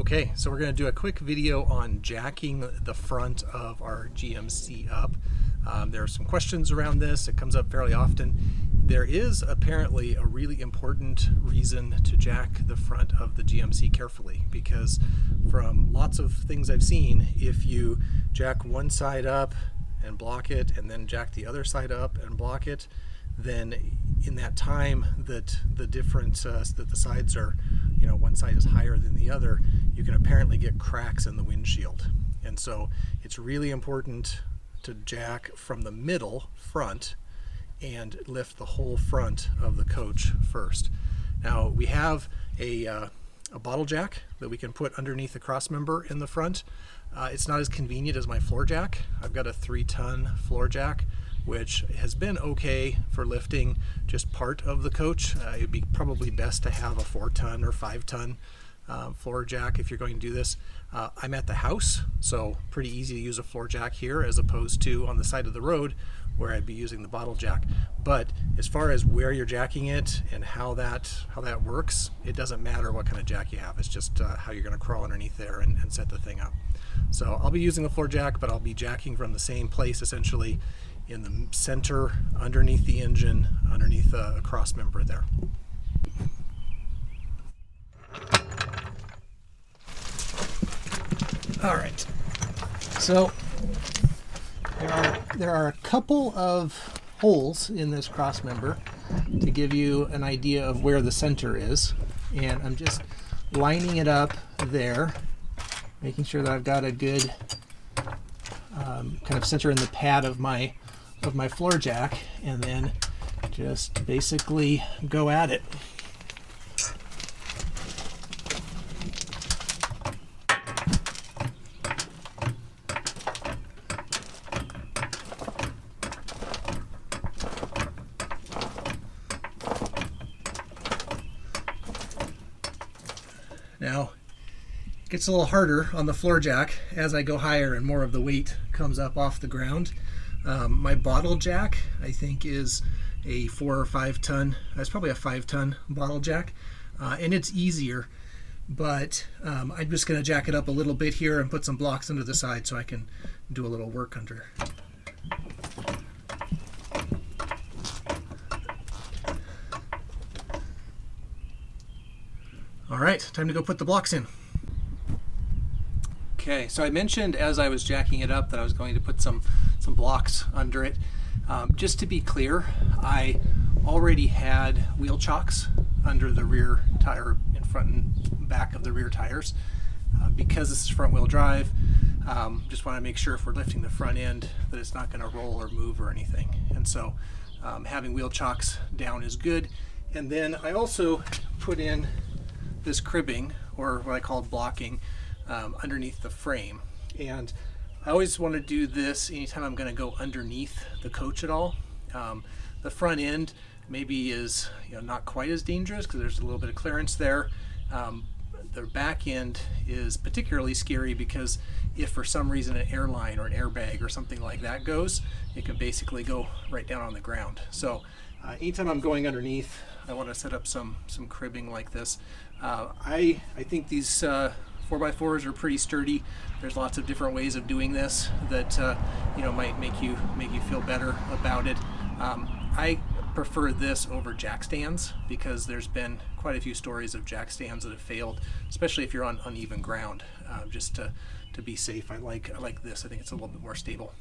Okay, so we're going to do a quick video on jacking the front of our GMC up. There are some questions around this. It comes up fairly often. There is apparently a really important reason to jack the front of the GMC carefully, because from lots of things I've seen, if you jack one side up and block it and then jack the other side up and block it, then in that time that the difference that the sides are, one side is higher than the other, you can apparently get cracks in the windshield. And so it's really important to jack from the middle front and lift the whole front of the coach first. Now we have a bottle jack that we can put underneath the cross member in the front. It's not as convenient as my floor jack. I've got a 3-ton floor jack, which has been okay for lifting just part of the coach. It would be probably best to have a 4-ton or 5-ton floor jack if you're going to do this. I'm at the house, so pretty easy to use a floor jack here as opposed to on the side of the road where I'd be using the bottle jack. But as far as where you're jacking it and how that works, it doesn't matter what kind of jack you have. It's just how you're going to crawl underneath there and set the thing up. So I'll be using the floor jack, but I'll be jacking from the same place essentially in the center, underneath the engine, underneath a cross member there. All right, so there are a couple of holes in this cross member to give you an idea of where the center is, and I'm just lining it up there, making sure that I've got a good kind of center in the pad of my floor jack, and then just basically go at it. Now, it gets a little harder on the floor jack as I go higher and more of the weight comes up off the ground. My bottle jack, I think, is a 4 or 5 ton. That's probably a 5-ton bottle jack, and it's easier. But I'm just going to jack it up a little bit here and put some blocks under the side so I can do a little work under. All right, time to go put the blocks in. Okay, so I mentioned as I was jacking it up that I was going to put some blocks under it. Just to be clear, I already had wheel chocks under the rear tire, in front and back of the rear tires. Because this is front wheel drive, just want to make sure if we're lifting the front end that it's not going to roll or move or anything. And so having wheel chocks down is good. And then I also put in this cribbing, or what I call blocking, underneath the frame. And I always want to do this anytime I'm going to go underneath the coach at all. The front end maybe is not quite as dangerous because there's a little bit of clearance there. The back end is particularly scary because if for some reason an airline or an airbag or something like that goes, it can basically go right down on the ground. So anytime I'm going underneath, I want to set up some cribbing like this. I think these 4x4s are pretty sturdy. There's lots of different ways of doing this that might make you feel better about it. I prefer this over jack stands because there's been quite a few stories of jack stands that have failed, especially if you're on uneven ground. Just to be safe, I like this. I think it's a little bit more stable.